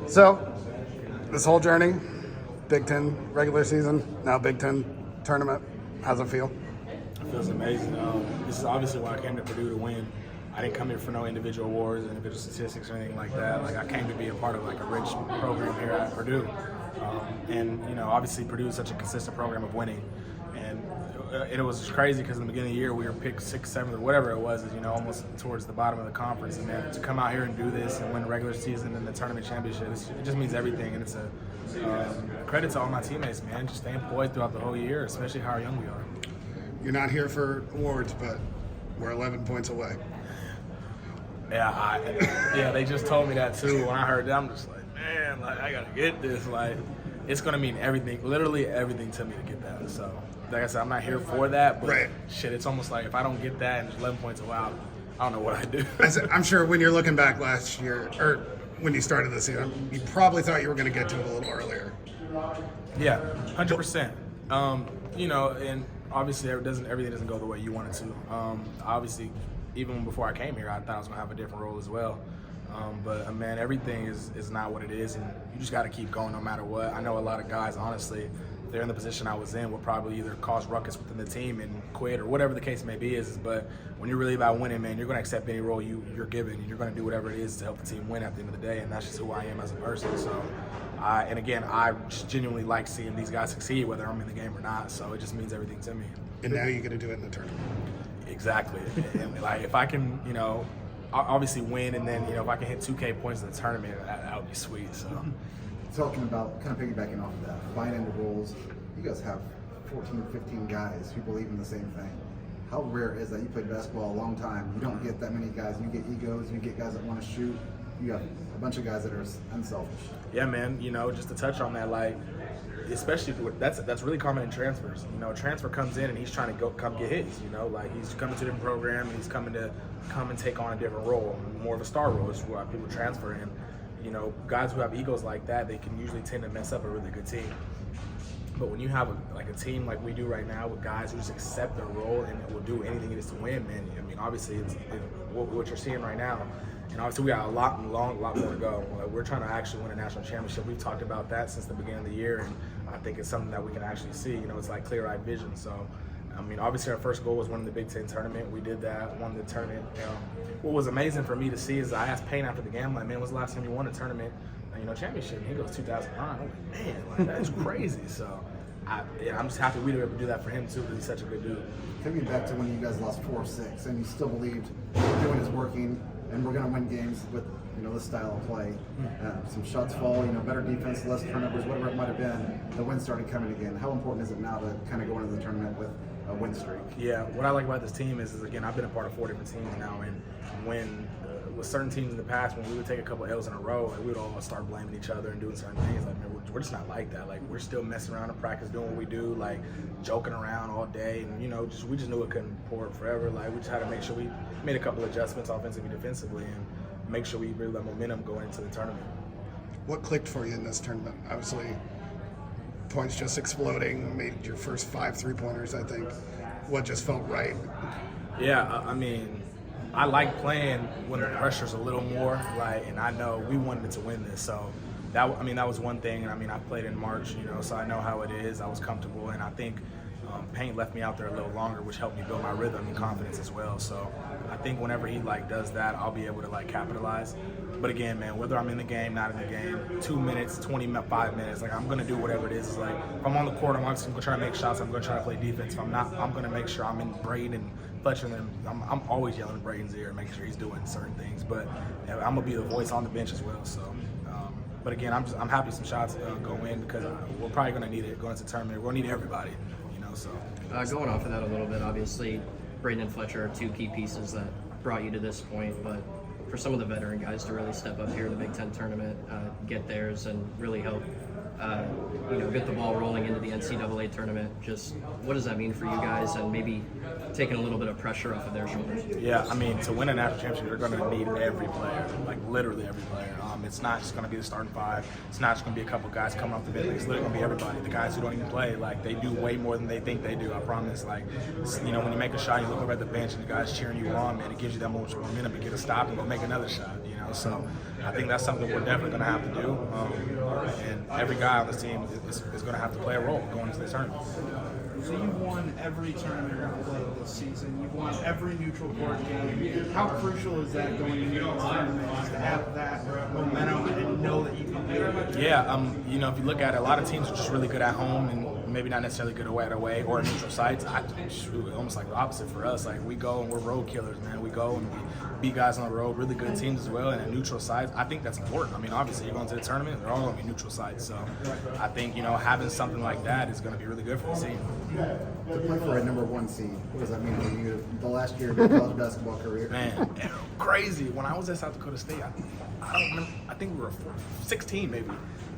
So, this whole journey, Big Ten regular season, now Big Ten tournament, how's it feel? It feels amazing. This is obviously why I came to Purdue to win. I didn't come here for no individual awards, individual statistics, or anything like that. Like, I came to be a part of like a rich program here at Purdue. Obviously Purdue is such a consistent program of winning. And it was just crazy because in the beginning of the year we were picked 6th, 7th, or whatever it was, almost towards the bottom of the conference. And man, to come out here and do this and win the regular season and the tournament championship, it just means everything. And it's a credit to all my teammates, man, just staying poised throughout the whole year, especially how young we are. You're not here for awards, but we're 11 points away. Yeah, they just told me that too. When I heard that, I'm just like, man, like I gotta get this. Like, it's gonna mean everything, literally everything to me to get that. So, like I said, I'm not here for that, but right. Shit, it's almost like if I don't get that and there's 11 points away, I don't know what I do. I'm sure when you're looking back last year, or when you started this year, you probably thought you were going to get to it a little earlier. Yeah, 100%. And obviously everything doesn't go the way you want it to. Obviously, even before I came here, I thought I was going to have a different role as well. But man, everything is not what it is, and you just got to keep going no matter what. I know a lot of guys, honestly, if they're in the position I was in, would probably either cause ruckus within the team and quit or whatever the case may be. But when you're really about winning, man, you're going to accept any role you're given, and you're going to do whatever it is to help the team win at the end of the day, and that's just who I am as a person. So, I just genuinely like seeing these guys succeed, whether I'm in the game or not. So it just means everything to me. And now you're going to do it in the tournament. Exactly. And like if I can, obviously win, and then if I can hit 2K points in the tournament, that would be sweet. So talking about kind of piggybacking off of that, finding the roles, you guys have 14, 15 guys who believe in the same thing. How rare is that? You played basketball a long time. You don't get that many guys. You get egos. You get guys that want to shoot. You have a bunch of guys that are unselfish. Yeah, man. Just to touch on that, like, especially that's really common in transfers. A transfer comes in and he's trying to come get his. Like he's coming to a different program and he's coming to take on a different role, more of a star role. Is why people transfer in. Guys who have egos like that, they can usually tend to mess up a really good team. But when you have a team like we do right now with guys who just accept their role and will do anything it is to win, man. I mean, obviously it's what you're seeing right now. And obviously we got a lot more to go. Like, we're trying to actually win a national championship. We've talked about that since the beginning of the year, and I think it's something that we can actually see. It's like clear-eyed vision. So, I mean, obviously our first goal was winning the Big Ten tournament. We did that, won the tournament. What was amazing for me to see is I asked Payne after the game, like, man, when's the last time you won a tournament, championship? And he goes, 2009. I'm like, man, like, that's crazy. So, I'm just happy we were able to do that for him too, because he's such a good dude. Take me back to when you guys lost 4-6, and you still believed what we're doing is working, and we're going to win games with this style of play. Some shots fall, better defense, less turnovers, whatever it might have been. The win started coming again. How important is it now to kind of go into the tournament with a win streak? Yeah, what I like about this team is again, I've been a part of 4 different teams now, and when with certain teams in the past, when we would take a couple L's in a row, like, we would all start blaming each other and doing certain things. Like, man, we're just not like that. Like, we're still messing around in practice, doing what we do, like joking around all day, and we just knew it couldn't pour forever. Like, we just had to make sure we made a couple adjustments offensively, defensively, and make sure we build that momentum going into the tournament. What clicked for you in this tournament? Obviously, points just exploding, made your first 5 3-pointers, I think. What just felt right? Yeah, I mean, I like playing when the pressure's a little more, and I know we wanted to win this, so that was one thing. And I played in March, so I know how it is. I was comfortable, and I think Payne left me out there a little longer, which helped me build my rhythm and confidence as well. So I think whenever he does that, I'll be able to capitalize. But again, man, whether I'm in the game, not in the game, 2 minutes, 25 minutes, I'm gonna do whatever it is. It's if I'm on the court, I'm obviously gonna try to make shots. I'm gonna try to play defense. If I'm not, I'm gonna make sure I'm in Braden and Fletcher, and I'm always yelling in Braden's ear, making sure he's doing certain things. But I'm gonna be the voice on the bench as well. So. But again, I'm happy some shots go in, because we're probably going to need it going into the tournament. We're going to need everybody, So going off of that a little bit, obviously, Braden and Fletcher are 2 key pieces that brought you to this point. But for some of the veteran guys to really step up here in the Big Ten tournament, get theirs, and really help, get the ball rolling into the NCAA tournament. Just what does that mean for you guys, and maybe taking a little bit of pressure off of their shoulders? Yeah, to win a national championship, you're going to need every player, literally every player. It's not just going to be the starting 5. It's not just going to be a couple guys coming off the bench. It's literally going to be everybody. The guys who don't even play, they do way more than they think they do. I promise. When you make a shot, you look over at the bench and the guys cheering you on, man. It gives you that much momentum to get a stop and go make another shot. So I think that's something we're definitely going to have to do. And every guy on this team is going to have to play a role going into the tournament. So you've won every tournament you're going to play this season. You've won every neutral court game. How crucial is that going into these tournaments to have that momentum and know that you can do it? Yeah, you know, if you look at it, a lot of teams are just really good at home and maybe not necessarily good away or in neutral sites. Almost like the opposite for us. Like, we go and we're road killers, man. We go and we beat guys on the road, really good teams as well, and at neutral sites. I think that's important. I mean, obviously, you're going to the tournament, they're all going to be neutral sites. So I think, you know, having something like that is going to be really good for the team. To play for a #1 seed, what does that mean for you? The last year of your college basketball career? Man, crazy. When I was at South Dakota State, I don't remember. I think we were 16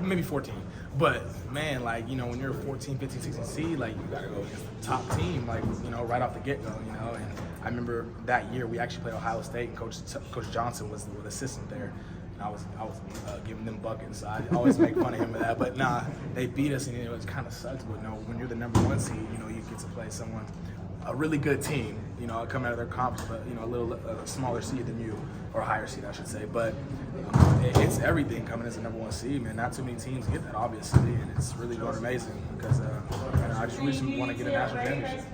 maybe 14. But, man, like, you know, when you're 14, 15, 16 seed, like, you got to go against the top team, like, you know, right off the get-go, you know. And I remember that year we actually played Ohio State, and Coach Johnson was the assistant there. And I was giving them buckets, so I always make fun of him for that. But nah, they beat us, and it kind of sucks. But no, when you're the #1 seed, you know, you get to play a really good team, you know, coming out of their conference, but, you know, a little smaller seed than you, or a higher seed, I should say. But it's everything coming as a #1 seed, man. Not too many teams get that, obviously, and it's really going amazing because I just really want to get a national championship.